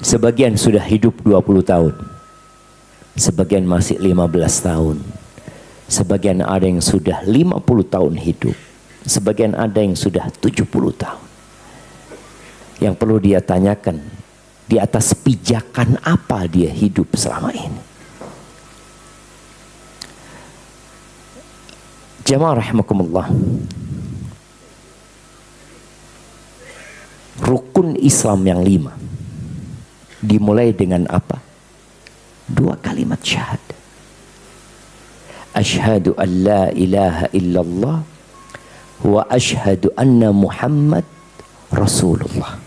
Sebagian sudah hidup 20 tahun. Sebagian masih 15 tahun. Sebagian ada yang sudah 50 tahun hidup. Sebagian ada yang sudah 70 tahun. Yang perlu dia tanyakan, di atas pijakan apa dia hidup selama ini. Jamaah rahimakumullah. Rukun Islam yang 5 dimulai dengan apa? 2 kalimat syahadat. Asyhadu an la ilaha illallah wa asyhadu anna Muhammad Rasulullah.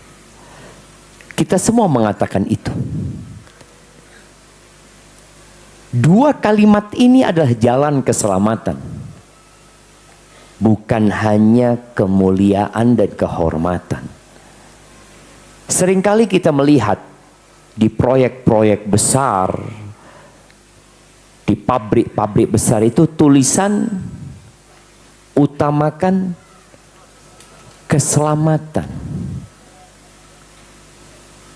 Kita semua mengatakan itu. 2 kalimat ini adalah jalan keselamatan. Bukan hanya kemuliaan dan kehormatan. Seringkali kita melihat di proyek-proyek besar, di pabrik-pabrik besar itu tulisan utamakan keselamatan.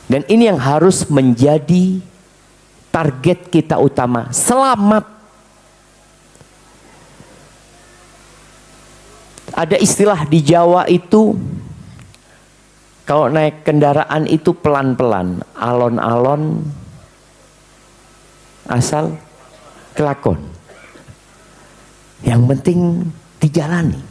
Dan ini yang harus menjadi target kita utama, selamat. Ada istilah di Jawa itu, kalau naik kendaraan itu pelan-pelan, alon-alon, asal kelakon. Yang penting dijalani.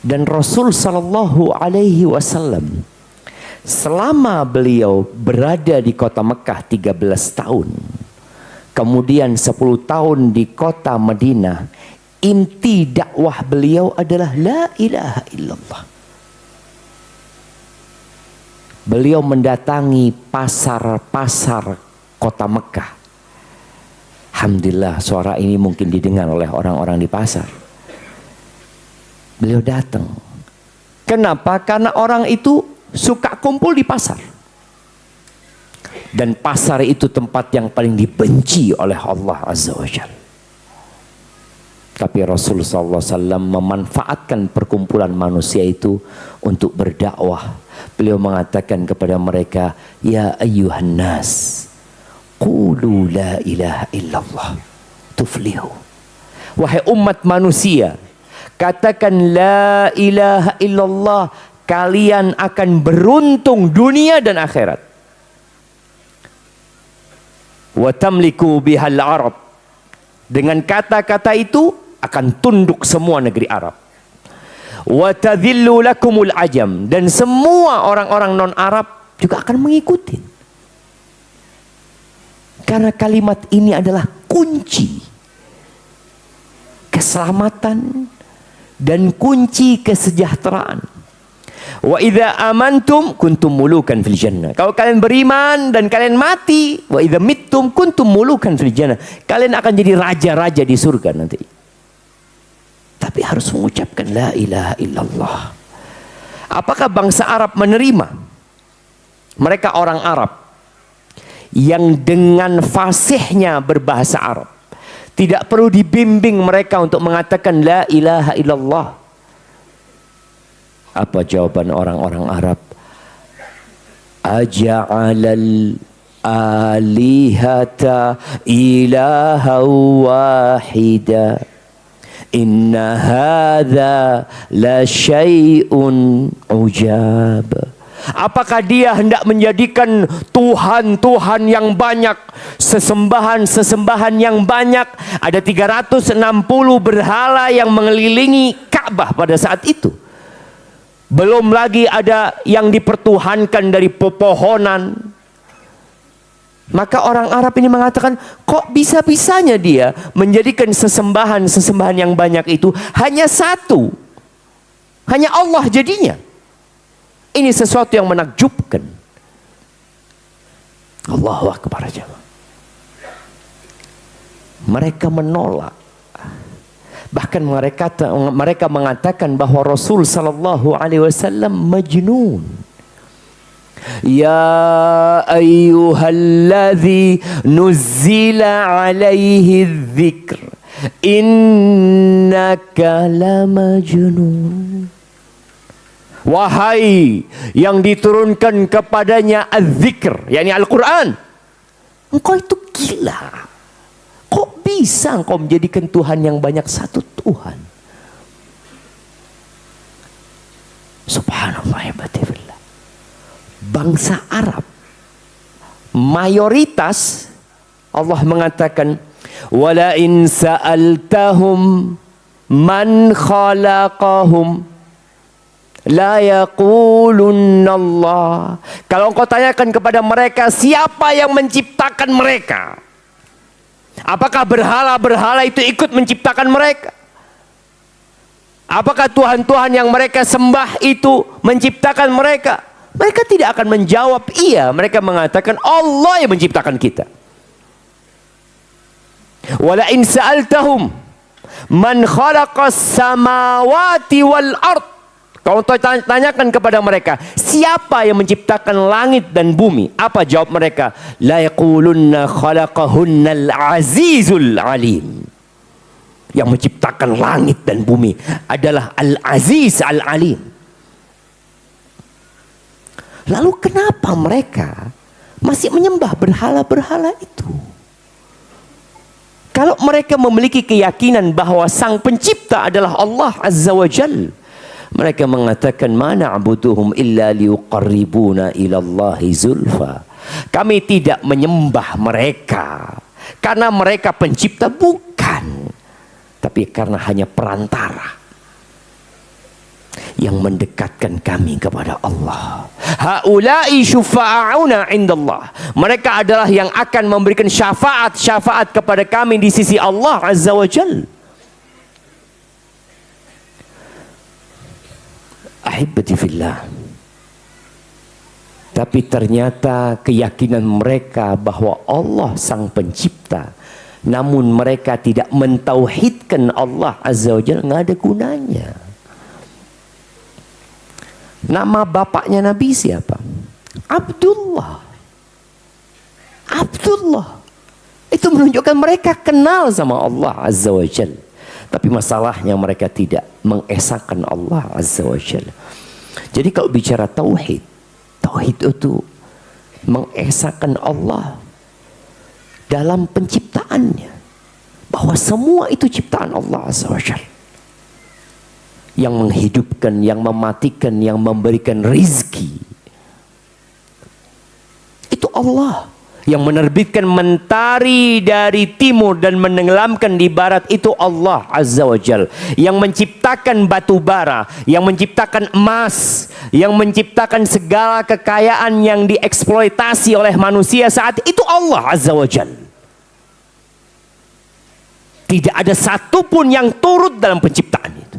Dan Rasul Sallallahu Alaihi Wasallam selama beliau berada di kota Mekah 13 tahun, kemudian 10 tahun di kota Madinah, inti dakwah beliau adalah la ilaha illallah. Beliau mendatangi pasar-pasar kota Mekah. Alhamdulillah suara ini mungkin didengar oleh orang-orang di pasar. Beliau datang. Kenapa? Karena orang itu suka kumpul di pasar. Dan pasar itu tempat yang paling dibenci oleh Allah Azza wa Jalla. Tapi Rasulullah SAW memanfaatkan perkumpulan manusia itu untuk berdakwah. Beliau mengatakan kepada mereka, ya ayyuhan nas, qulu la ilaha illallah tuflihu. Wahai umat manusia, katakan la ilaha illallah, kalian akan beruntung dunia dan akhirat. Wa tamliku bihal Arab. Dengan kata-kata itu akan tunduk semua negeri Arab. Wa tadhillu lakumul ajam, dan semua orang-orang non-Arab juga akan mengikuti. Karena kalimat ini adalah kunci keselamatan dan kunci kesejahteraan. Wa idza amantum kuntum mulukan fil jannah. Kalau kalian beriman dan kalian mati, wa idza mittum kuntum mulukan fil jannah. Kalian akan jadi raja-raja di surga nanti. Tapi harus mengucapkan la ilaha illallah. Apakah bangsa Arab menerima? Mereka orang Arab yang dengan fasihnya berbahasa Arab. Tidak perlu dibimbing mereka untuk mengatakan la ilaha illallah. Apa jawaban orang-orang Arab? Aja'alal alihata ilaha wahida. Inna hadza la syai'un ujab. Apakah dia hendak menjadikan Tuhan-Tuhan yang banyak, sesembahan-sesembahan yang banyak? Ada 360 berhala yang mengelilingi Ka'bah pada saat itu. Belum lagi ada yang dipertuhankan dari pepohonan. Maka orang Arab ini mengatakan, kok bisa-bisanya dia menjadikan sesembahan-sesembahan yang banyak itu hanya satu. Hanya Allah jadinya. Ini sesuatu yang menakjubkan. Allahu Akbar. Mereka menolak. Bahkan mereka mengatakan bahwa Rasul Sallallahu Alaihi Wasallam majnun. Ya ayyuhalladzi nuzzila alaihi dzikr innaka lamajnun. Wahai yang diturunkan kepadanya az-zikr, yakni Al-Quran, engkau itu gila. Kok bisa engkau menjadikan Tuhan yang banyak satu Tuhan? Subhanallah, hebatnya. Bangsa Arab mayoritas, Allah mengatakan, wala in sa'altahum man khalaqahum la yaqulunna Allah. Kalau engkau tanyakan kepada mereka siapa yang menciptakan mereka, apakah berhala-berhala itu ikut menciptakan mereka? Apakah Tuhan-Tuhan yang mereka sembah itu menciptakan mereka? Mereka tidak akan menjawab iya. Mereka mengatakan Allah yang menciptakan kita. Wala in sa'altahum man khalaqas samawati wal ard. Kalau tanyakan kepada mereka, siapa yang menciptakan langit dan bumi? Apa jawab mereka? La yaqulunna khalaqahunnal azizul alim. Yang menciptakan langit dan bumi adalah Al-Aziz Al-Alim. Lalu kenapa mereka masih menyembah berhala-berhala itu? Kalau mereka memiliki keyakinan bahwa sang pencipta adalah Allah Azza wa Jalla, mereka mengatakan, ma na'buduhum illa liuqarribuna ilallahi zulfa. Kami tidak menyembah mereka karena mereka pencipta, bukan, tapi karena hanya perantara yang mendekatkan kami kepada Allah. Haula'i syufa'auna indallah. Mereka adalah yang akan memberikan syafaat kepada kami di sisi Allah Azza wa Jalla. Ahibati fillah. Tapi ternyata keyakinan mereka bahwa Allah sang pencipta, namun mereka tidak mentauhidkan Allah Azza wa Jalla, nggak ada gunanya. Nama bapaknya Nabi siapa? Abdullah. Abdullah. Itu menunjukkan mereka kenal sama Allah Azza wa Jalla. Tapi masalahnya mereka tidak mengesahkan Allah Azza wa Jalla. Jadi kalau bicara tauhid, tauhid itu mengesahkan Allah dalam penciptaannya, bahwa semua itu ciptaan Allah Azza wa Jalla. Yang menghidupkan, yang mematikan, yang memberikan rizki, itu Allah. Yang menerbitkan mentari dari timur dan menenggelamkan di barat, itu Allah Azza wa Jal. Yang menciptakan batu bara, yang menciptakan emas, yang menciptakan segala kekayaan yang dieksploitasi oleh manusia saat itu, Allah Azza wa Jal. Tidak ada satupun yang turut dalam penciptaan itu.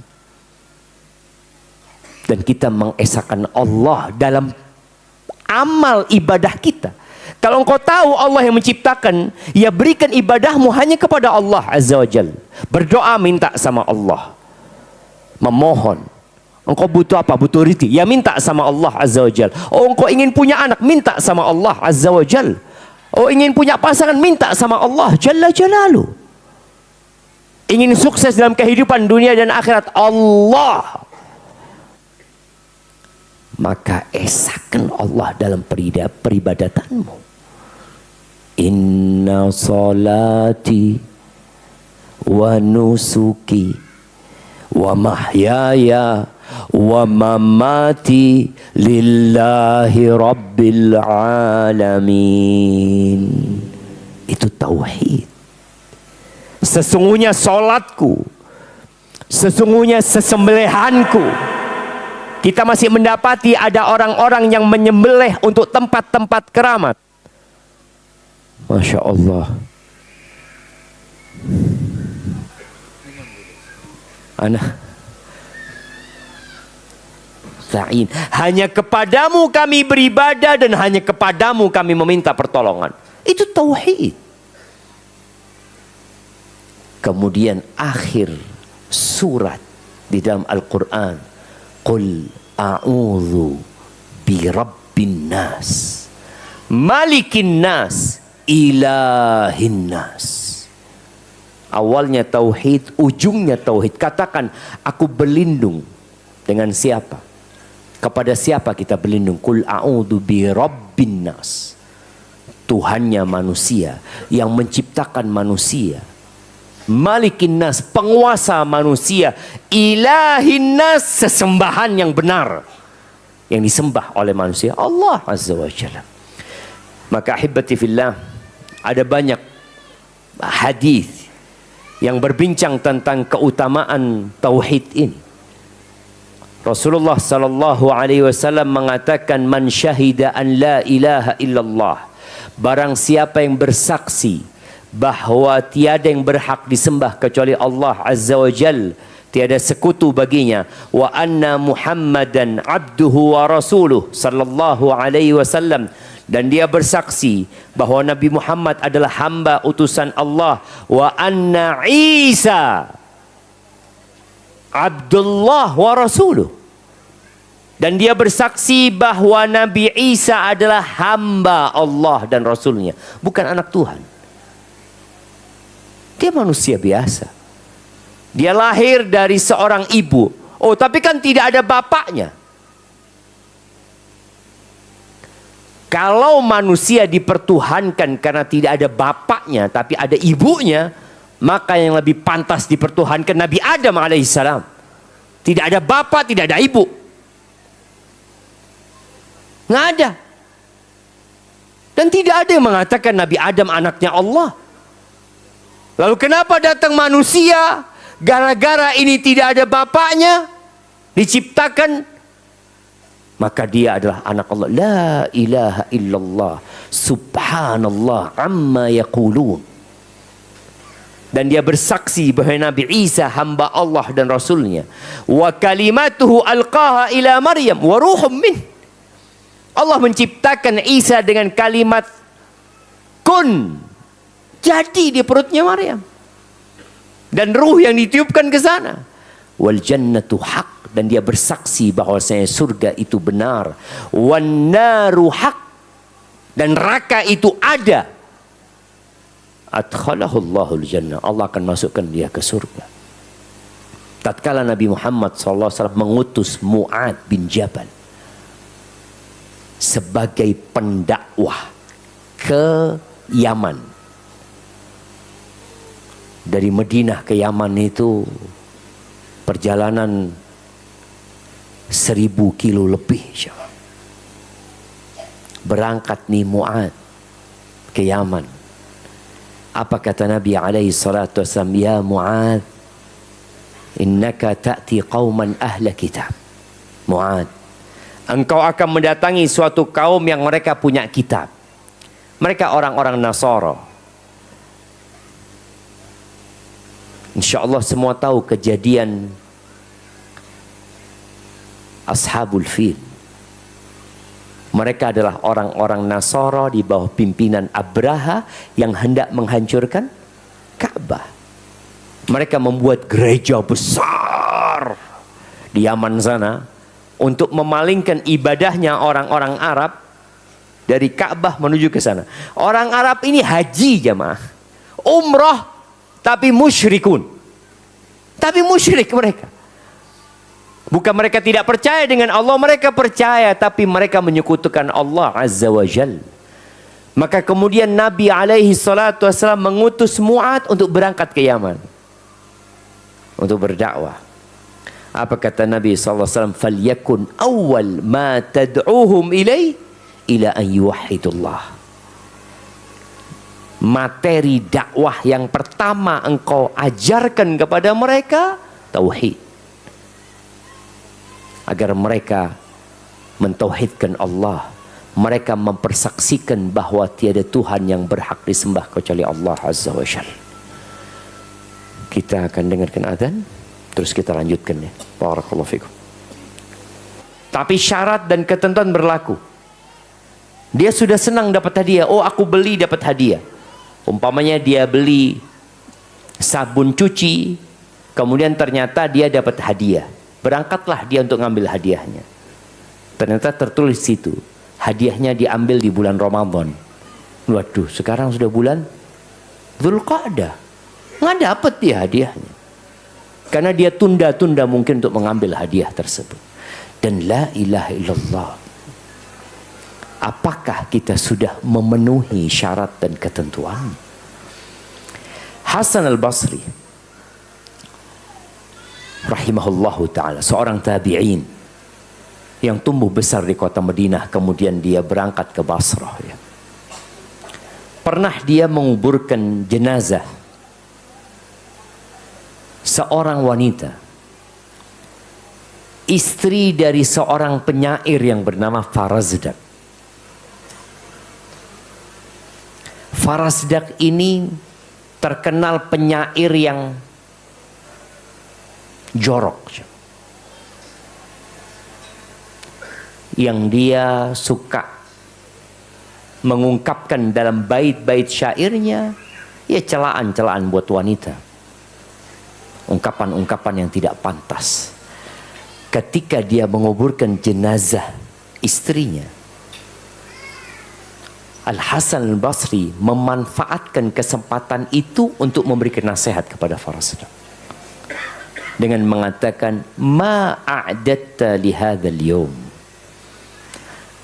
Dan kita mengesahkan Allah dalam amal ibadah kita. Kalau engkau tahu Allah yang menciptakan, ya berikan ibadahmu hanya kepada Allah Azza wa Jalla. Berdoa, minta sama Allah. Memohon. Engkau butuh apa? Butuh rezeki, ya minta sama Allah Azza wa Jalla. Oh, engkau ingin punya anak, minta sama Allah Azza wa Jalla. Oh, ingin punya pasangan, minta sama Allah Jalla Jalaluh. Ingin sukses dalam kehidupan dunia dan akhirat, Allah. Maka esahkan Allah dalam peribadatanmu. Inna salati wa nusuki wa mahyaya wa mamati lillahi rabbil alamin. Itu tauhid. Sesungguhnya salatku, sesungguhnya sesembelihanku. Kita masih mendapati ada orang-orang yang menyembelih untuk tempat-tempat keramat. Masya Allah. Anak Sa'in, hanya kepadamu kami beribadah dan hanya kepadamu kami meminta pertolongan. Itu tauhid. Kemudian akhir surat di dalam Al-Quran, Qul a'udhu bi rabbin nas, malikin nas, ilahin nas. Awalnya tauhid, ujungnya tauhid. Katakan, aku berlindung dengan siapa? Kepada siapa kita berlindung? Qul a'udzu bi rabbin nas. Tuhannya manusia, yang menciptakan manusia. Malikin nas, penguasa manusia. Ilahin nas, sesembahan yang benar, yang disembah oleh manusia, Allah Azza wa Jalla. Maka ahibati fillah, ada banyak hadis yang berbincang tentang keutamaan tauhid ini. Rasulullah sallallahu alaihi wasallam mengatakan, man syahida an la ilaha illallah, barang siapa yang bersaksi bahwa tiada yang berhak disembah kecuali Allah Azza wa Jal, tiada sekutu baginya, wa anna Muhammadan abduhu wa rasuluh sallallahu alaihi wasallam, dan dia bersaksi bahwa Nabi Muhammad adalah hamba utusan Allah, wa anna Isa Abdullah wa rasuluh, dan dia bersaksi bahwa Nabi Isa adalah hamba Allah dan Rasulnya, bukan anak Tuhan. Dia manusia biasa. Dia lahir dari seorang ibu. Oh, tapi kan tidak ada bapaknya. Kalau manusia dipertuhankan karena tidak ada bapaknya, tapi ada ibunya, maka yang lebih pantas dipertuhankan Nabi Adam alaihissalam. Tidak ada bapak, tidak ada ibu. Nggak ada. Dan tidak ada yang mengatakan Nabi Adam anaknya Allah. Lalu kenapa datang manusia? Gara-gara ini tidak ada bapaknya, diciptakan, maka dia adalah anak Allah. La ilaha illallah, subhanallah amma yaqulun. Dan dia bersaksi bahwa Nabi Isa hamba Allah dan Rasulnya. Wa kalimatuhu alqaha ila Maryam wa ruhum min. Allah menciptakan Isa dengan kalimat kun, jadi di perutnya Maryam. Dan ruh yang ditiupkan ke sana. Wal jannatu haq, dan dia bersaksi bahwasanya surga itu benar. Wan naru haq, dan neraka itu ada. Adkhalahul jannah, Allah akan masukkan dia ke surga. Tatkala Nabi Muhammad SAW mengutus Mu'ad bin Jabal sebagai pendakwah ke Yaman. Dari Madinah ke Yaman itu perjalanan 1000 kilo lebih. Berangkat nih Mu'ad ke Yaman. Apa kata Nabi alaihi salatu wasallam? Ya Mu'ad, innaka ta'ti qauman ahla kitab. Mu'ad, engkau akan mendatangi suatu kaum yang mereka punya kitab. Mereka orang-orang Nasara. InsyaAllah semua tahu kejadian Ashabul Fil. Mereka adalah orang-orang Nasara di bawah pimpinan Abraha yang hendak menghancurkan Ka'bah. Mereka membuat gereja besar di Yaman sana untuk memalingkan ibadahnya orang-orang Arab dari Ka'bah menuju ke sana. Orang Arab ini haji jamaah, umrah, tapi musyrikun. Tapi musyrik mereka. Bukan mereka tidak percaya dengan Allah, mereka percaya, tapi mereka menyekutukan Allah Azza wa Jal. Maka kemudian Nabi alaihi salatu wassalam mengutus Mu'ad untuk berangkat ke Yaman, untuk berdakwah. Apa kata Nabi SAW? Falyakun awal ma tad'uhum ilai ila an yuwahhidullah. Materi dakwah yang pertama engkau ajarkan kepada mereka tauhid, agar mereka mentauhidkan Allah. Mereka mempersaksikan bahwa tiada Tuhan yang berhak disembah kecuali Allah Azza wa Jalla. Kita akan dengarkan azan, terus kita lanjutkan ya. Barakallahu fikum. Tapi syarat dan ketentuan berlaku. Dia sudah senang dapat hadiah. Oh, aku beli dapat hadiah. Umpamanya dia beli sabun cuci, kemudian ternyata dia dapat hadiah. Berangkatlah dia untuk ngambil hadiahnya. Ternyata tertulis situ, hadiahnya diambil di bulan Ramadan. Waduh, sekarang sudah bulan Dzulqa'dah. Nggak dapat dia hadiahnya. Karena dia tunda-tunda mungkin untuk mengambil hadiah tersebut. dan la ilaha illallah. Apakah kita sudah memenuhi syarat dan ketentuan? Hasan al-Basri rahimahullahu ta'ala, seorang tabi'in yang tumbuh besar di kota Madinah, kemudian dia berangkat ke Basrah. Ya. Pernah dia menguburkan jenazah seorang wanita, istri dari seorang penyair yang bernama Farazdak. Farazdak ini terkenal penyair yang jorok, yang dia suka mengungkapkan dalam bait-bait syairnya ya celaan-celaan buat wanita, ungkapan-ungkapan yang tidak pantas. Ketika dia menguburkan jenazah istrinya, Al-Hasan al-Basri memanfaatkan kesempatan itu untuk memberikan nasihat kepada Farazdak dengan mengatakan, ma a'datta li hadzal yawm,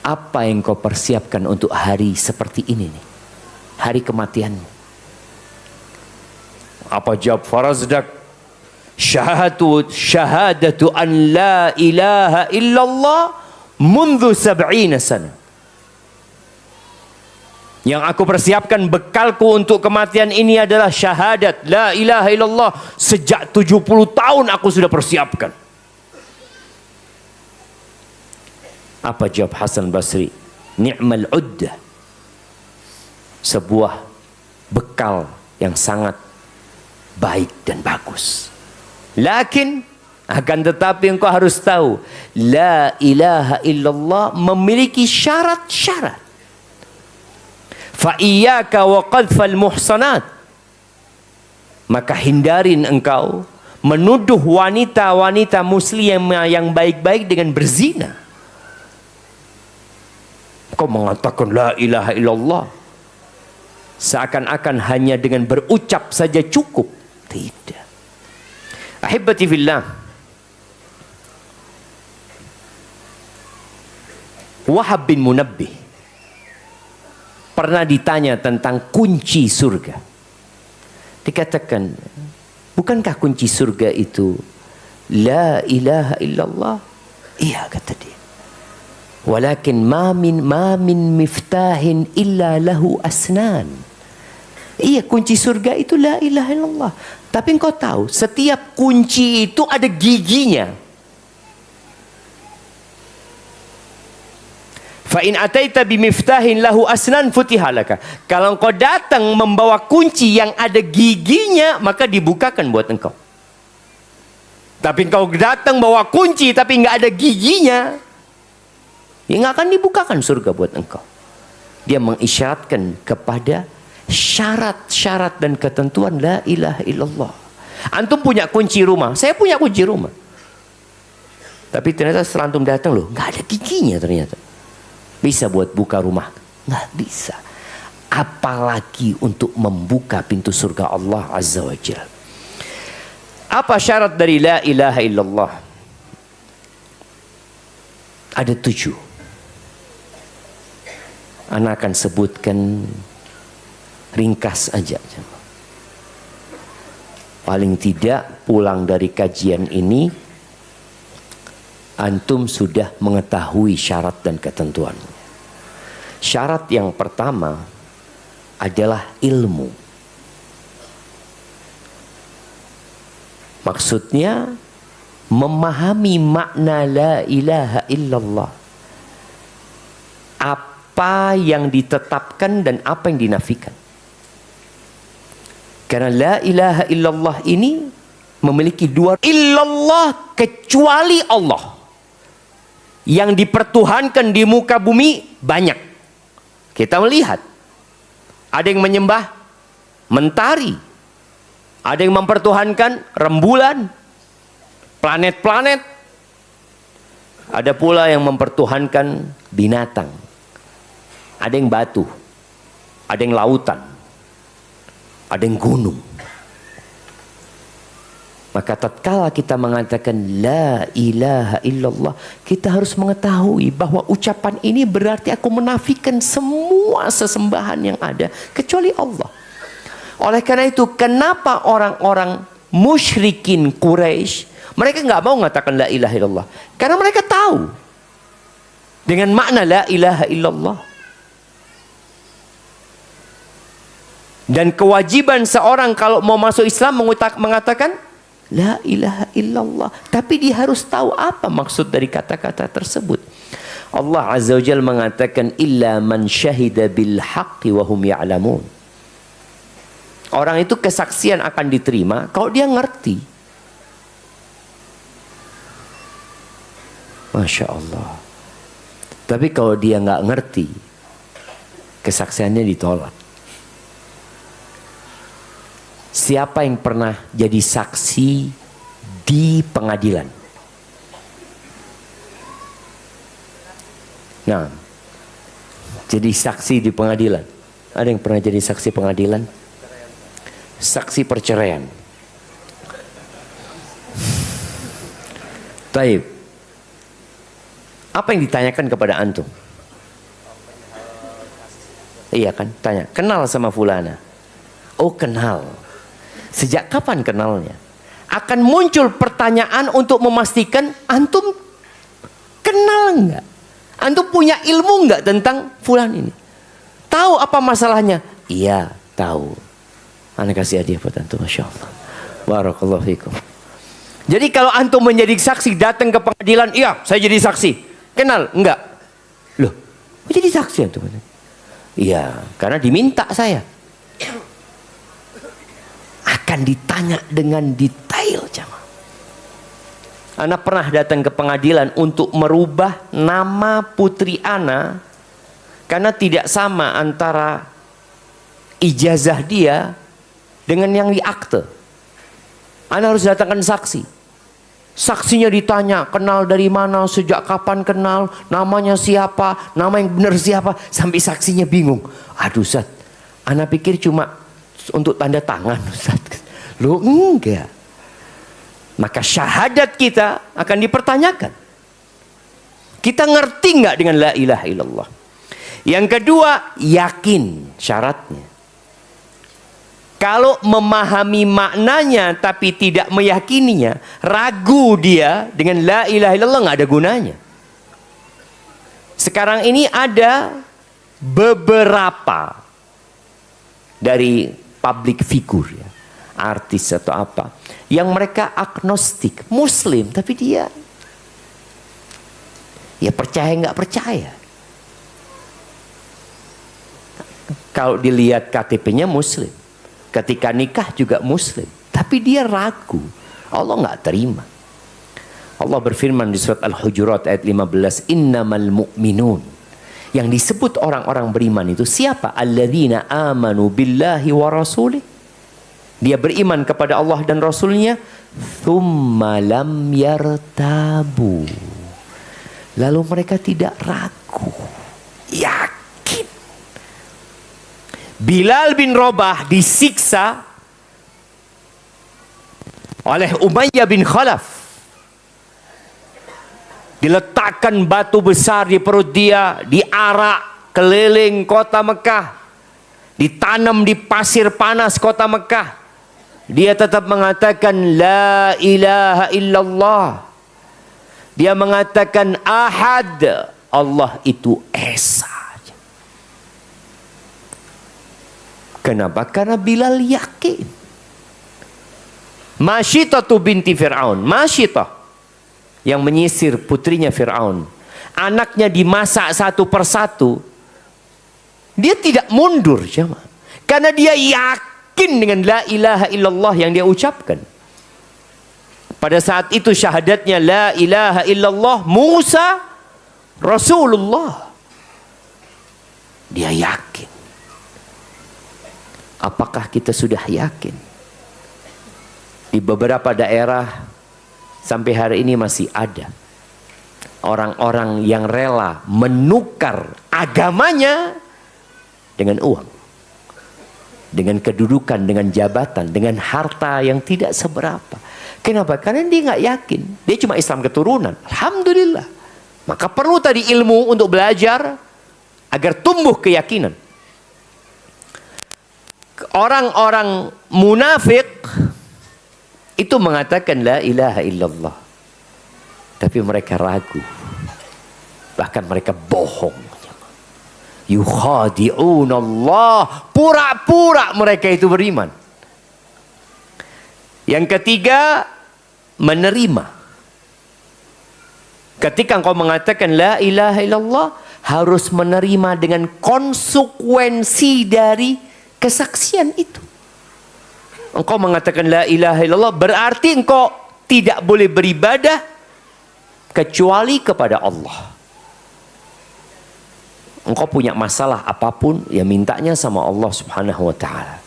apa yang kau persiapkan untuk hari seperti ini nih, hari kematianmu? Apa jawab Farazdak? Syahadatu an la ilaha illallah mundu 70 sana. Yang aku persiapkan, bekalku untuk kematian ini adalah syahadat la ilaha illallah. Sejak 70 tahun aku sudah persiapkan. Apa jawab Hasan Basri? Ni'mal uddah. Sebuah bekal yang sangat baik dan bagus. Lakin akan tetapi engkau harus tahu, la ilaha illallah memiliki syarat-syarat. Fa iyyaka wa qadfal muhsanat, maka hindarin engkau menuduh wanita-wanita muslimah yang baik-baik dengan berzina. Kau mengatakan la ilaha illallah seakan-akan hanya dengan berucap saja cukup. Tidak. Ahibati fillah, Wahab bin Munabbih pernah ditanya tentang kunci surga. Dikatakan, bukankah kunci surga itu la ilaha illallah? Iya, kata dia. Walakin ma min miftahin illa lahu asnan. Iya, kunci surga itu la ilaha illallah. Tapi engkau tahu, setiap kunci itu ada giginya. Fa in ataita bimiftahin lahu asnan futiha laka. Kalau engkau datang membawa kunci yang ada giginya, maka dibukakan buat engkau. Tapi engkau datang bawa kunci tapi nggak ada giginya, ya nggak akan dibukakan surga buat engkau. Dia mengisyaratkan kepada syarat-syarat dan ketentuan la ilaha illallah. Antum punya kunci rumah, saya punya kunci rumah. Tapi ternyata setelah antum datang loh, nggak ada giginya ternyata. Bisa buat buka rumah? Nggak bisa. Apalagi untuk membuka pintu surga Allah Azza wa Jalla. Apa syarat dari la ilaha illallah? Ada 7. Ana akan sebutkan ringkas aja. Paling tidak pulang dari kajian ini antum sudah mengetahui syarat dan ketentuannya. Syarat yang pertama adalah ilmu. Maksudnya memahami makna la ilaha illallah. Apa yang ditetapkan dan apa yang dinafikan. Karena la ilaha illallah ini memiliki 2 illallah, kecuali Allah. Yang dipertuhankan di muka bumi banyak. Kita melihat ada yang menyembah mentari, ada yang mempertuhankan rembulan, planet-planet, ada pula yang mempertuhankan binatang, ada yang batu, ada yang lautan, ada yang gunung. Maka tatkala kita mengatakan la ilaha illallah, kita harus mengetahui bahwa ucapan ini berarti aku menafikan semua sesembahan yang ada kecuali Allah. Oleh karena itu, kenapa orang-orang musyrikin Quraisy mereka nggak mau mengatakan la ilaha illallah? Karena mereka tahu dengan makna la ilaha illallah. Dan kewajiban seorang kalau mau masuk Islam mengatakan la ilaha illallah. Tapi dia harus tahu apa maksud dari kata-kata tersebut. Allah Azza wa Jalla mengatakan illa man syahida bil haqqi wa hum ya'lamun. Orang itu kesaksian akan diterima kalau dia ngerti. Masya Allah. Tapi kalau dia nggak ngerti, kesaksiannya ditolak. Siapa yang pernah jadi saksi di pengadilan? Nah, jadi saksi di pengadilan. Ada yang pernah jadi saksi pengadilan? Saksi perceraian. Taib. Apa yang ditanyakan kepada antum? Iya kan, tanya. Kenal sama fulana? Oh, kenal. Sejak kapan kenalnya? Akan muncul pertanyaan untuk memastikan antum kenal enggak? Antum punya ilmu enggak tentang fulan ini? Tahu apa masalahnya? Iya, tahu. Ana kasih hadiah buat antum, Masya Allah. Barakallahu fikum. Jadi kalau antum menjadi saksi datang ke pengadilan, iya, saya jadi saksi. Kenal? Enggak. Loh, jadi saksi antum? Iya, karena diminta saya. Akan ditanya dengan detail, jamaah. Ana pernah datang ke pengadilan untuk merubah nama putri Ana karena tidak sama antara ijazah dia dengan yang di akte. Ana harus datangkan saksi. Saksinya ditanya, kenal dari mana, sejak kapan kenal, namanya siapa, nama yang benar siapa, sampai saksinya bingung. Aduh, Ustaz, Ana pikir cuma untuk tanda tangan, Ustaz. Loh, enggak. Maka syahadat kita akan dipertanyakan. Kita ngerti enggak dengan la ilaha illallah? Yang kedua, yakin syaratnya. Kalau memahami maknanya tapi tidak meyakininya, ragu dia dengan la ilaha illallah, nggak ada gunanya. Sekarang ini ada beberapa dari public figure, ya, artis atau apa, yang mereka agnostik, muslim, tapi dia ya percaya nggak percaya. Kalau dilihat KTP-nya muslim, ketika nikah juga muslim, tapi dia ragu. Allah nggak terima. Allah berfirman di surat Al-Hujurat ayat 15, innamal mu'minun. Yang disebut orang-orang beriman itu siapa? Alladzina amanu billahi wa rasulih. Dia beriman kepada Allah dan Rasulnya. Thumma lam yartabu. Lalu mereka tidak ragu, yakin. Bilal bin Rabah disiksa oleh Umayyah bin Khalaf. Diletakkan batu besar di perut dia, diarak keliling kota Mekah, ditanam di pasir panas kota Mekah. Dia tetap mengatakan la ilaha illallah. Dia mengatakan ahad, Allah itu esa. Kenapa? Karena Bilal yakin. Masyitah binti Fir'aun, Masyitah yang menyisir putrinya Fir'aun, anaknya dimasak satu persatu, dia tidak mundur, jemaah, karena dia yakin dengan la ilaha illallah yang dia ucapkan. Pada saat itu syahadatnya la ilaha illallah Musa Rasulullah. Dia yakin. Apakah kita sudah yakin? Di beberapa daerah sampai hari ini masih ada orang-orang yang rela menukar agamanya dengan uang. dengan kedudukan, dengan jabatan, dengan harta yang tidak seberapa. Kenapa? Karena dia nggak yakin. Dia cuma Islam keturunan. Alhamdulillah. Maka perlu tadi ilmu untuk belajar agar tumbuh keyakinan. Orang-orang munafik itu mengatakan la ilaha illallah, tapi mereka ragu, bahkan mereka bohong. Yukhadi'un Allah, pura-pura mereka itu beriman. Yang ketiga, menerima. Ketika engkau mengatakan la ilaha illallah, harus menerima dengan konsekuensi dari kesaksian itu. Engkau mengatakan la ilaha illallah, berarti engkau tidak boleh beribadah kecuali kepada Allah. Engkau punya masalah apapun, ya mintanya sama Allah subhanahu wa ta'ala.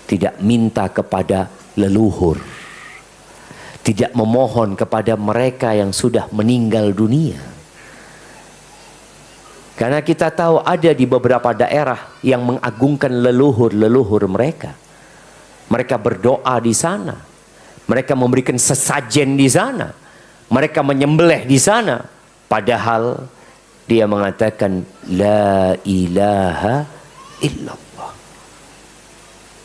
Tidak minta kepada leluhur. Tidak memohon kepada mereka yang sudah meninggal dunia. Karena kita tahu ada di beberapa daerah yang mengagungkan leluhur-leluhur mereka. Mereka berdoa di sana. Mereka memberikan sesajen di sana. Mereka menyembelih di sana. Padahal dia mengatakan la ilaha illallah.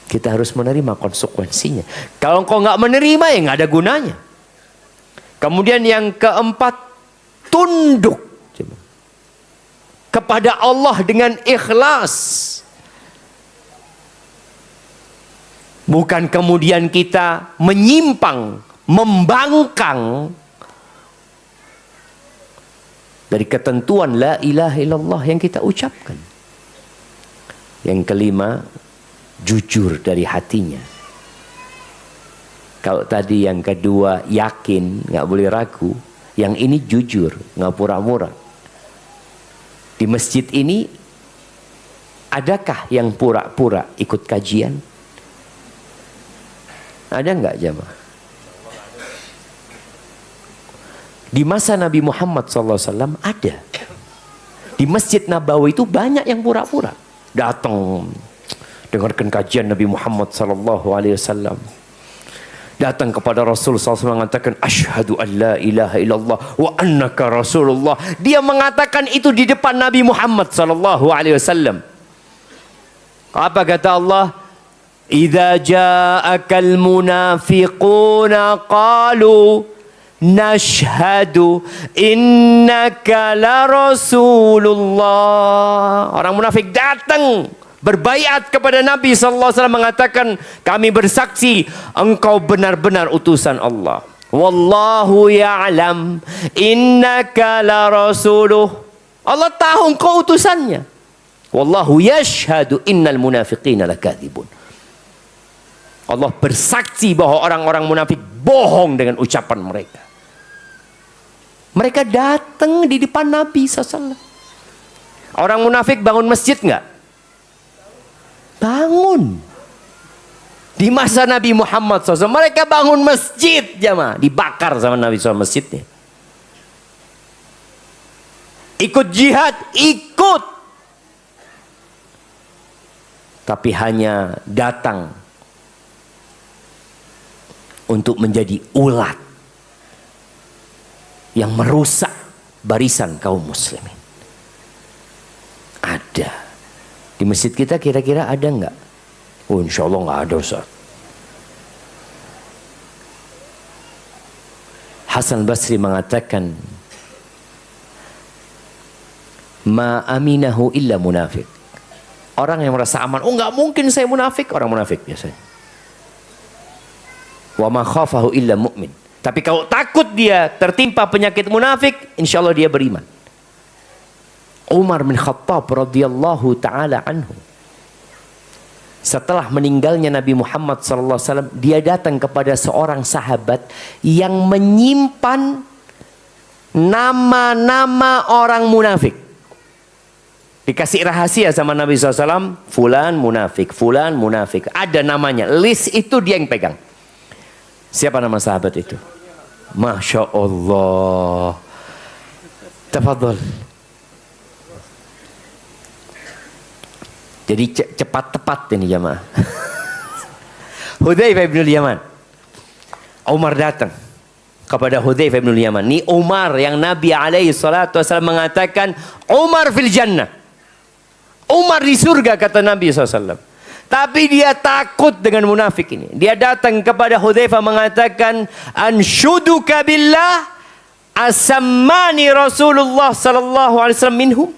Kita harus menerima konsekuensinya. Kalau engkau nggak menerima, ya nggak ada gunanya. Kemudian yang keempat, tunduk kepada Allah dengan ikhlas. Bukan kemudian kita menyimpang, membangkang dari ketentuan la ilaha illallah yang kita ucapkan. Yang kelima, jujur dari hatinya. Kalau tadi yang kedua yakin, nggak boleh ragu. Yang ini jujur, nggak pura-pura. Di masjid ini, adakah yang pura-pura ikut kajian? Ada nggak jamaah? Di masa Nabi Muhammad SAW ada. Di Masjid Nabawi itu banyak yang pura-pura datang dengarkan kajian Nabi Muhammad SAW. Datang kepada Rasul SAW mengatakan asyhadu an la ilaha illallah wa annaka rasulullah. Dia mengatakan itu di depan Nabi Muhammad SAW. Apa kata Allah? Idza ja'akal munafiquna qalu nashhadu innaka la rasulullah. Orang munafik datang berbaiat kepada Nabi sallallahu alaihi wasallam mengatakan, kami bersaksi engkau benar-benar utusan Allah. Wallahu ya'lam innaka la rasuluh. Allah tahu engkau utusannya. Wallahu yashhadu innal munafiqina lakadzibun. Allah bersaksi bahwa orang-orang munafik bohong dengan ucapan mereka. Mereka datang di depan Nabi SAW. Orang munafik bangun masjid nggak? Bangun. Di masa Nabi Muhammad SAW mereka bangun masjid, jamaah. Dibakar sama Nabi SAW masjidnya. Ikut jihad, ikut. Tapi hanya datang untuk menjadi ulat yang merusak barisan kaum muslimin. Ada. Di masjid kita kira-kira ada nggak? Oh, insya Allah nggak ada, Ustaz. Hasan Basri mengatakan, ma aminahu illa munafik. Orang yang merasa aman, oh nggak mungkin saya munafik, orang munafik biasanya. Wa ma khafahu illa mu'min. Tapi kalau takut dia tertimpa penyakit munafik, insya Allah dia beriman. Umar bin Khattab radhiyallahu taala anhu, setelah meninggalnya Nabi Muhammad sallallahu alaihi wasallam, dia datang kepada seorang sahabat yang menyimpan nama-nama orang munafik. Dikasih rahasia sama Nabi SAW, fulan munafik, fulan munafik. Ada namanya, list itu dia yang pegang. Siapa nama sahabat itu? Masya Allah. Tafadhol. Jadi cepat tepat ini jamaah. Hudzaifah bin Yaman. Umar datang kepada Hudzaifah bin Yaman. Ini Umar yang Nabi alaihi salatu wasallam mengatakan Umar fil jannah. Umar di surga kata Nabi SAW. Tapi dia takut dengan munafik ini. Dia datang kepada Hudzaifah mengatakan anshuduka billah asammani Rasulullah sallallahu alaihi wasallam minhum.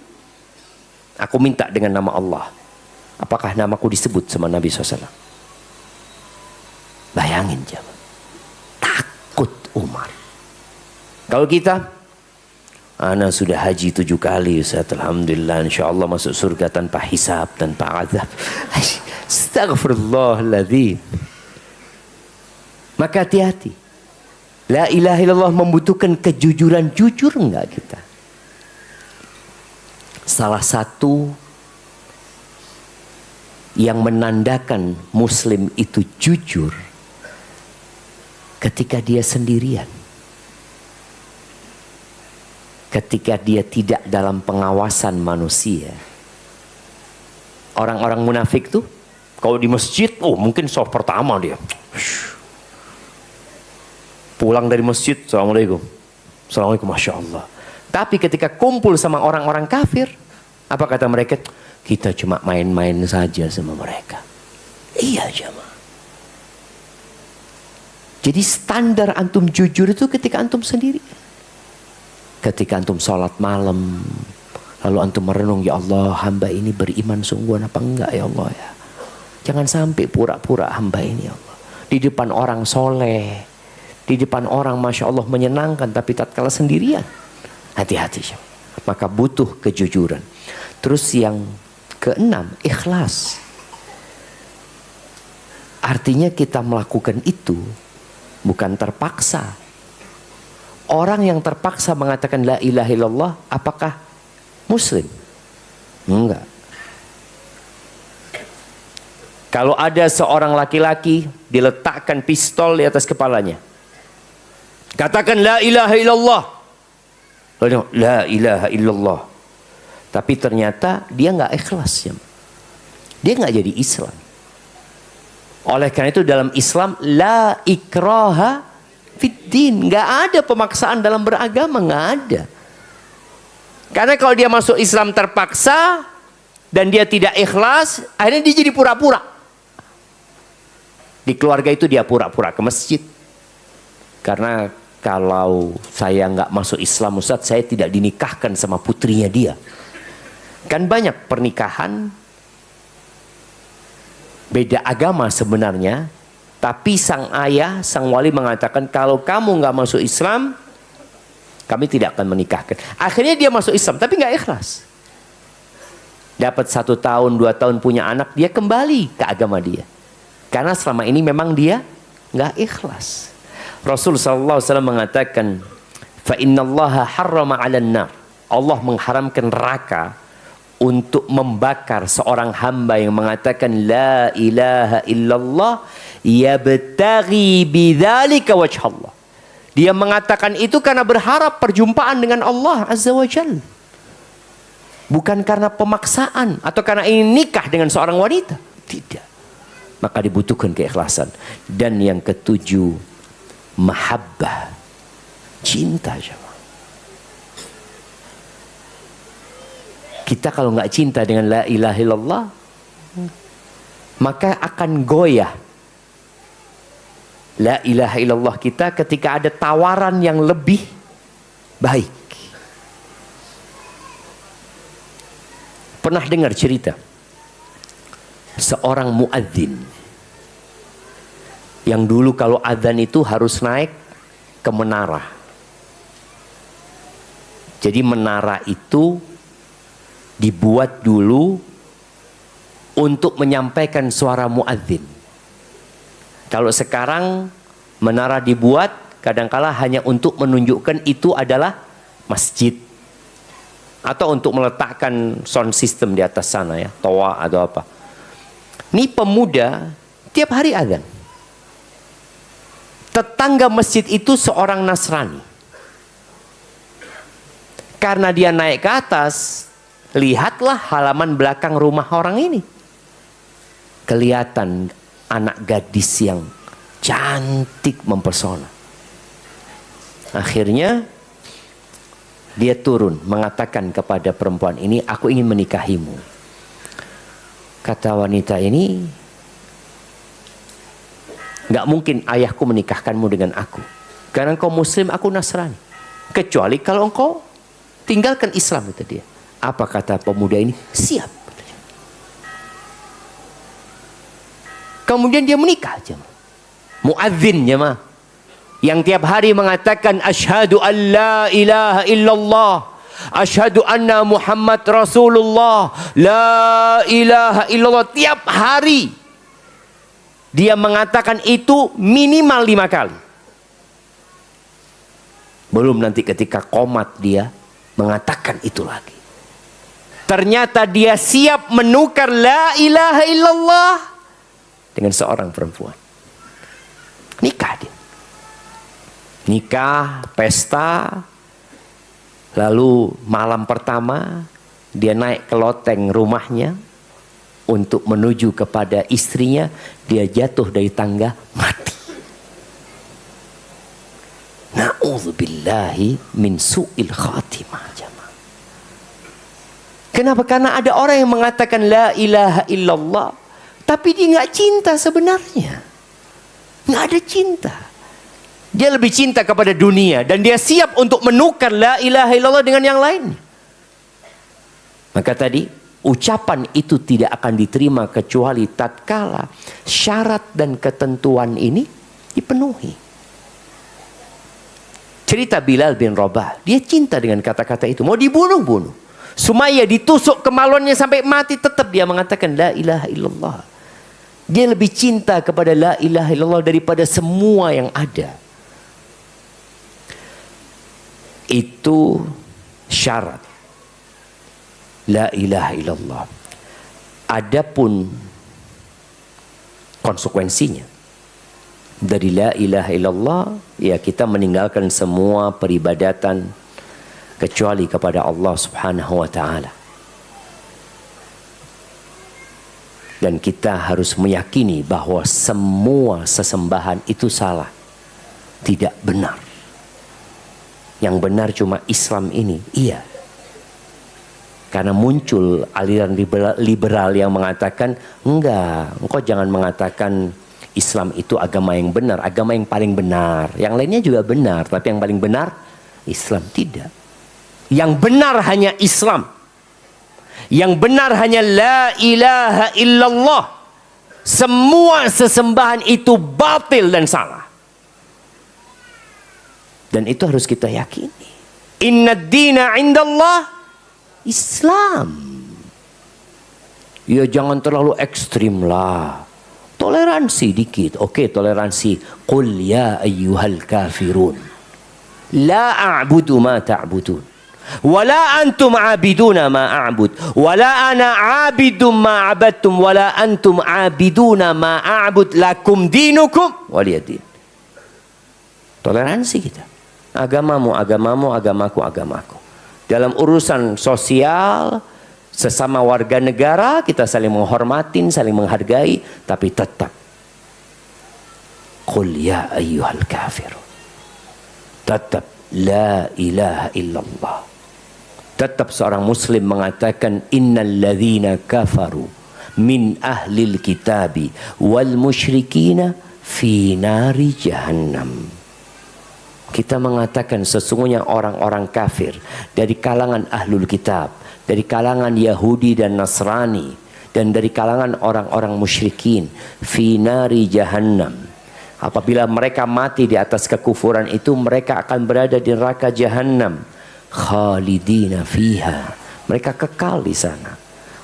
Aku minta dengan nama Allah. Apakah namaku disebut sama Nabi SAW? Bayangin jemaah. Takut Umar. Kalau kita, ana sudah haji 7 kali Ustaz, alhamdulillah, insyaallah masuk surga tanpa hisab, tanpa azab. Astaghfirullahaladzim. Maka hati-hati. La ilaha illallah membutuhkan kejujuran. Jujur enggak kita? Salah satu yang menandakan muslim itu jujur ketika dia sendirian. Ketika dia tidak dalam pengawasan manusia. Orang-orang munafik tuh kalau di masjid, mungkin soft pertama dia. Pulang dari masjid, Assalamualaikum. Assalamualaikum, Masya Allah. Tapi ketika kumpul sama orang-orang kafir, apa kata mereka? Kita cuma main-main saja sama mereka. Iya jemaah. Jadi standar antum jujur itu ketika antum sendiri. Ketika antum sholat malam, lalu antum merenung, ya Allah, hamba ini beriman sungguhan apa enggak ya Allah ya. Jangan sampai pura-pura hamba ini ya Allah. Di depan orang soleh, di depan orang Masya Allah menyenangkan, tapi tatkala sendirian. Hati-hati. Maka butuh kejujuran. Terus yang keenam, ikhlas. Artinya kita melakukan itu bukan terpaksa. Orang yang terpaksa mengatakan la ilaha illallah, apakah muslim? Enggak. Kalau ada seorang laki-laki diletakkan pistol di atas kepalanya, katakan la ilaha illallah. La ilaha illallah. Tapi ternyata dia nggak ikhlas ya. Dia nggak jadi Islam. Oleh karena itu dalam Islam la ikraha fiddin, nggak ada pemaksaan dalam beragama, nggak ada. Karena kalau dia masuk Islam terpaksa dan dia tidak ikhlas, akhirnya dia jadi pura-pura. Di keluarga itu dia pura-pura ke masjid. Karena kalau saya nggak masuk Islam Ustaz, saya tidak dinikahkan sama putrinya dia. Kan banyak pernikahan beda agama sebenarnya, tapi sang ayah, sang wali mengatakan kalau kamu nggak masuk Islam, kami tidak akan menikahkan. Akhirnya dia masuk Islam, tapi nggak ikhlas. Dapat 1 tahun, 2 tahun punya anak, dia kembali ke agama dia. Karena selama ini memang dia nggak ikhlas. Rasul SAW mengatakan, fa innallaha harrama 'alan nar. Allah mengharamkan neraka untuk membakar seorang hamba yang mengatakan la ilaha illallah yabtaghi bidzalika wajhallah. Dia mengatakan itu karena berharap perjumpaan dengan Allah Azza wa Jalla. Bukan karena pemaksaan atau karena ingin nikah dengan seorang wanita. Tidak. Maka dibutuhkan keikhlasan. Dan yang ketujuh, mahabbah. Cinta. Kita kalau nggak cinta dengan la ilaha illallah, maka akan goyah la ilaha illallah kita ketika ada tawaran yang lebih baik. Pernah dengar cerita seorang muadzin yang dulu kalau adzan itu harus naik ke menara. Jadi menara itu dibuat dulu untuk menyampaikan suara muadzin. Kalau sekarang menara dibuat kadangkala hanya untuk menunjukkan itu adalah masjid, atau untuk meletakkan sound system di atas sana ya, toa atau apa. Ini pemuda tiap hari adzan. Tetangga masjid itu seorang Nasrani. Karena dia naik ke atas, lihatlah halaman belakang rumah orang ini. kelihatan anak gadis yang cantik mempesona. Akhirnya dia turun mengatakan kepada perempuan ini, aku ingin menikahimu. Kata wanita ini, gak mungkin ayahku menikahkanmu dengan aku, karena engkau muslim, aku Nasrani. Kecuali kalau engkau tinggalkan Islam, itu dia. Apa kata pemuda ini? Siap. Kemudian dia menikah, jemaah. Muadzin, jemaah, yang tiap hari mengatakan asyhadu an la ilaha illallah, asyhadu anna Muhammad Rasulullah, la ilaha illallah. Tiap hari dia mengatakan itu minimal 5 kali. Belum nanti ketika qomat dia mengatakan itu lagi. Ternyata dia siap menukar la ilaha illallah dengan seorang perempuan. Nikah dia. Nikah, pesta. Lalu malam pertama dia naik ke loteng rumahnya untuk menuju kepada istrinya. Dia jatuh dari tangga, mati. Na'udzubillahi min su'il khatimah. Kenapa? Karena ada orang yang mengatakan la ilaha illallah, tapi dia nggak cinta sebenarnya. Nggak ada cinta. Dia lebih cinta kepada dunia. Dan dia siap untuk menukar la ilaha illallah dengan yang lain. Maka tadi, ucapan itu tidak akan diterima kecuali tatkala syarat dan ketentuan ini dipenuhi. Cerita Bilal bin Rabah. Dia cinta dengan kata-kata itu. Mau dibunuh-bunuh. Sumayyah ditusuk kemaluannya sampai mati, tetap dia mengatakan la ilaha illallah. Dia lebih cinta kepada la ilaha illallah daripada semua yang ada. Itu syarat la ilaha illallah. Adapun konsekuensinya dari la ilaha illallah, ya kita meninggalkan semua peribadatan kecuali kepada Allah Subhanahu wa ta'ala. Dan kita harus meyakini bahwa semua sesembahan itu salah, tidak benar. Yang benar cuma Islam ini. Iya. Karena muncul aliran liberal yang mengatakan, enggak, engkau jangan mengatakan Islam itu agama yang benar, agama yang paling benar. Yang lainnya juga benar, tapi yang paling benar Islam. Tidak. Yang benar hanya Islam. Yang benar hanya la ilaha illallah. Semua sesembahan itu batil dan salah. Dan itu harus kita yakini. Inna dina indallah Islam. Ya jangan terlalu ekstrim lah. Toleransi dikit. Oke, toleransi. Qul ya ayyuhal kafirun. La a'budu ma ta'budun. Wala antum abiduna ma a'bud. Wala ana abidum ma abadtum. Wala antum abiduna ma a'bud. Lakum dinukum waliyadin. Toleransi kita. Agamamu, agamamu, agamaku, agamaku. Dalam urusan sosial, sesama warga negara, kita saling menghormatin, saling menghargai. Tapi tetap. Qul ya ayyuhal kafirun. Tetap. La ilaha illallah. Tetap seorang muslim mengatakan innal ladzina kafaru min ahlil kitabi wal musyrikina fi nari jahannam. Kita mengatakan sesungguhnya orang-orang kafir dari kalangan ahlul kitab, dari kalangan Yahudi dan Nasrani, dan dari kalangan orang-orang musyrikin fi nari jahannam. Apabila mereka mati di atas kekufuran itu, mereka akan berada di neraka jahannam. Khalidina fiha. Mereka kekal di sana.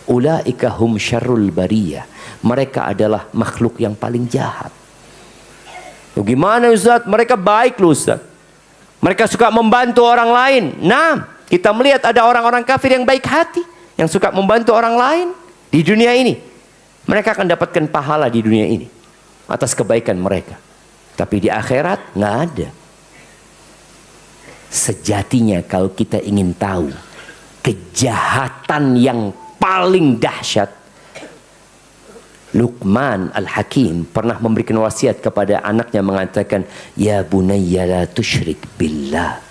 Ulaika hum syarrul bariyah. Mereka adalah makhluk yang paling jahat. Bagaimana Ustaz? Mereka baik loh Ustaz. Mereka suka membantu orang lain. Nah, kita melihat ada orang-orang kafir yang baik hati, yang suka membantu orang lain di dunia ini. Mereka akan dapatkan pahala di dunia ini atas kebaikan mereka. Tapi di akhirat nggak ada. Sejatinya kalau kita ingin tahu kejahatan yang paling dahsyat, Luqman Al-Hakim pernah memberikan wasiat kepada anaknya mengatakan, ya bunayya la tusyrik billah,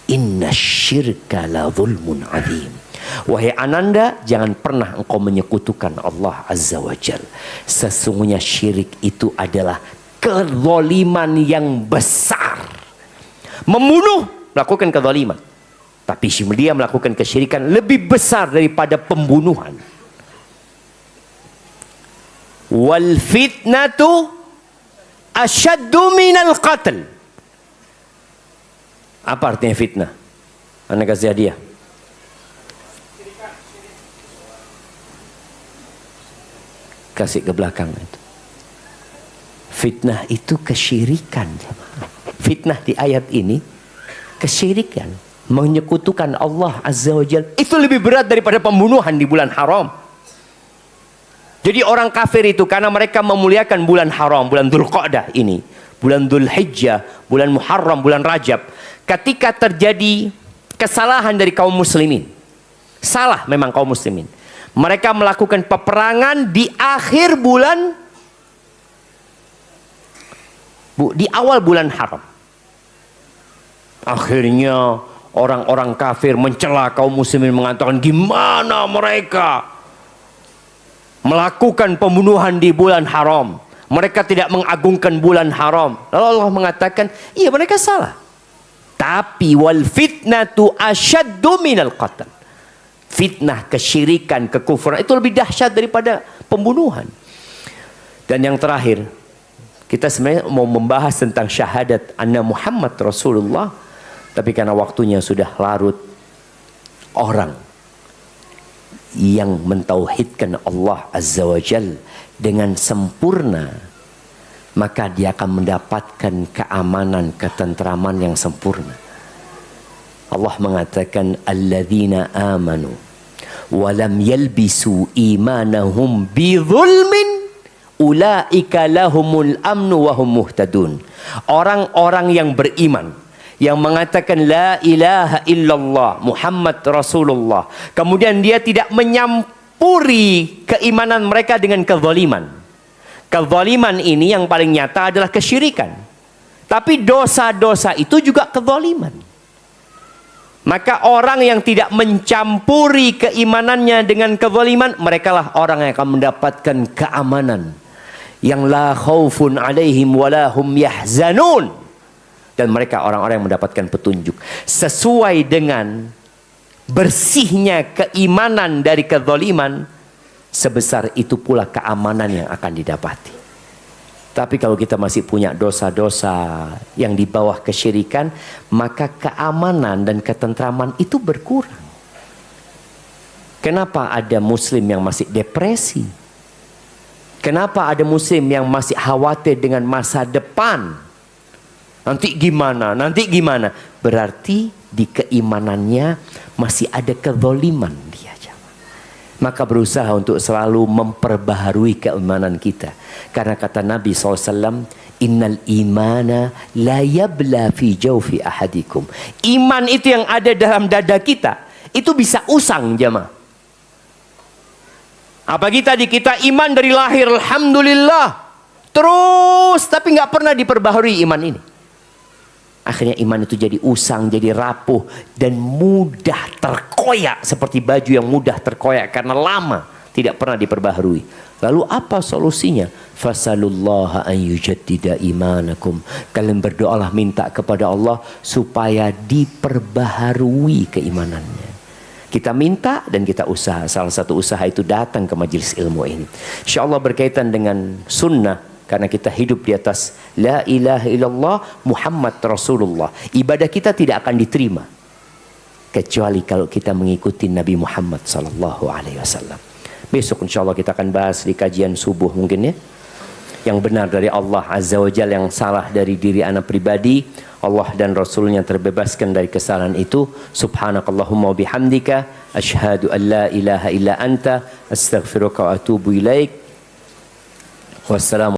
inna syirka la zulmun azim. Wahai ananda, jangan pernah engkau menyekutukan Allah Azza wa Jal. Sesungguhnya syirik itu adalah kezaliman yang besar. Membunuh, melakukan kezaliman. Tapi dia melakukan kesyirikan lebih besar daripada pembunuhan. Wal fitnatu asyaddu minal qatl. Apa artinya fitnah? Anak kasih hadiah. Kasih ke belakang itu. Fitnah itu kesyirikan. Fitnah di ayat ini kesyirikan, menyekutukan Allah Azza wa Jalla. Itu lebih berat daripada pembunuhan di bulan haram. Jadi orang kafir itu karena mereka memuliakan bulan haram, bulan Dzulqa'dah ini, bulan Dzulhijjah, bulan Muharram, bulan Rajab. Ketika terjadi kesalahan dari kaum muslimin, salah memang kaum muslimin, mereka melakukan peperangan di akhir bulan, di awal bulan haram. Akhirnya orang-orang kafir mencela kaum muslimin, mengatakan gimana mereka melakukan pembunuhan di bulan haram, mereka tidak mengagungkan bulan haram. Lalu Allah mengatakan, iya mereka salah, tapi wal fitnatu asyaddu minal qatl. Fitnah, kesyirikan, kekufuran itu lebih dahsyat daripada pembunuhan. Dan yang terakhir, kita sebenarnya mau membahas tentang syahadat anna Muhammad Rasulullah, tapi karena waktunya sudah larut, orang yang mentauhidkan Allah Azza wa Jal dengan sempurna, maka dia akan mendapatkan keamanan, ketentraman yang sempurna. Allah mengatakan, alladzina amanu wa lam yalbisu imanahum bidzulmin ulaika lahumul amnu wa hum muhtadun. Orang-orang yang beriman, yang mengatakan la ilaha illallah Muhammad Rasulullah, kemudian dia tidak menyampuri keimanan mereka dengan kezaliman. Kezaliman ini yang paling nyata adalah kesyirikan, tapi dosa-dosa itu juga kezaliman. Maka orang yang tidak mencampuri keimanannya dengan kezaliman, merekalah orang yang akan mendapatkan keamanan yang la khaufun alaihim wala hum yahzanun. Dan mereka orang-orang yang mendapatkan petunjuk sesuai dengan bersihnya keimanan dari kezaliman, sebesar itu pula keamanan yang akan didapati. Tapi kalau kita masih punya dosa-dosa yang di bawah kesyirikan, maka keamanan dan ketentraman itu berkurang. Kenapa ada muslim yang masih depresi? Kenapa ada muslim yang masih khawatir dengan masa depan? Nanti gimana? Nanti gimana? Berarti di keimanannya masih ada kezaliman dia. Maka berusaha untuk selalu memperbaharui keimanan kita. Karena kata Nabi SAW, innal imana la yabla fi jawfi ahadikum. Iman itu yang ada dalam dada kita, itu bisa usang jamaah. Apalagi tadi kita iman dari lahir, alhamdulillah, terus tapi nggak pernah diperbaharui iman ini. Akhirnya iman itu jadi usang, jadi rapuh, dan mudah terkoyak seperti baju yang mudah terkoyak karena lama tidak pernah diperbaharui. Lalu apa solusinya? Fasalullaha an yujaddida imanakum. Kalian berdoalah, minta kepada Allah supaya diperbaharui keimanannya. Kita minta dan kita usaha. Salah satu usaha itu datang ke majelis ilmu ini. InsyaAllah berkaitan dengan sunnah. Karena kita hidup di atas la ilaha illallah Muhammad Rasulullah. Ibadah kita tidak akan diterima kecuali kalau kita mengikuti Nabi Muhammad sallallahu alaihi wasallam. Besok insyaallah kita akan bahas di kajian subuh mungkin ya. Yang benar dari Allah Azza wa Jalla, yang salah dari diri anak pribadi. Allah dan Rasulnya terbebaskan dari kesalahan itu. Subhanakallahumma wa bihamdika asyhadu an la ilaha illa anta astaghfiruka wa atubu ilaik. Wassalamu